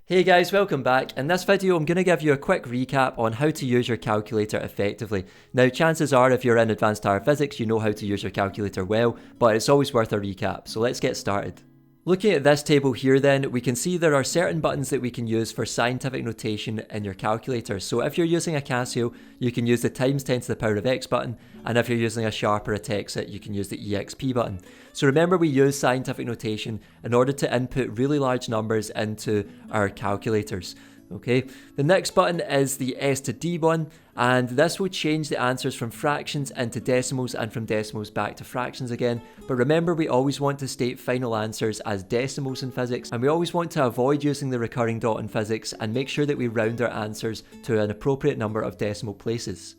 Hey guys, welcome back. In this video, I'm going to give you a quick recap on how to use your calculator effectively. Now, chances are if you're in advanced higher physics, you know how to use your calculator well, but it's always worth a recap. So let's get started. Looking at this table here then, we can see there are certain buttons that we can use for scientific notation in your calculator. So if you're using a Casio, you can use the times 10 to the power of X button, and if you're using a Sharp or a Texas, you can use the EXP button. So remember, we use scientific notation in order to input really large numbers into our calculators. Okay, the next button is the S to D one, and this will change the answers from fractions into decimals and from decimals back to fractions again. But remember, we always want to state final answers as decimals in physics, and we always want to avoid using the recurring dot in physics and make sure that we round our answers to an appropriate number of decimal places.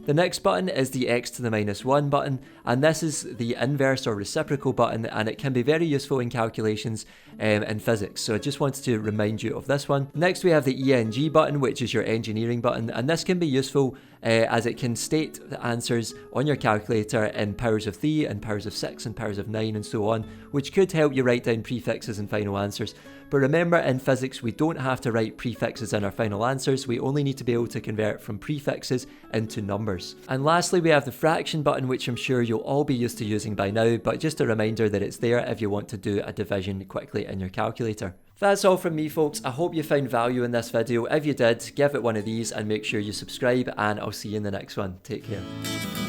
The next button is the X to the minus 1 button, and this is the inverse or reciprocal button, and it can be very useful in calculations in physics, so I just wanted to remind you of this one. Next we have the ENG button, which is your engineering button, and this can be useful as it can state the answers on your calculator in powers of 3 and powers of 6 and powers of 9 and so on, which could help you write down prefixes and final answers. But remember, in physics we don't have to write prefixes in our final answers, we only need to be able to convert from prefixes into numbers. And lastly we have the fraction button, which I'm sure you'll all be used to using by now, but just a reminder that it's there if you want to do a division quickly in your calculator. That's all from me folks. I hope you found value in this video. If you did, give it one of these and make sure you subscribe, and I'll see you in the next one. Take care.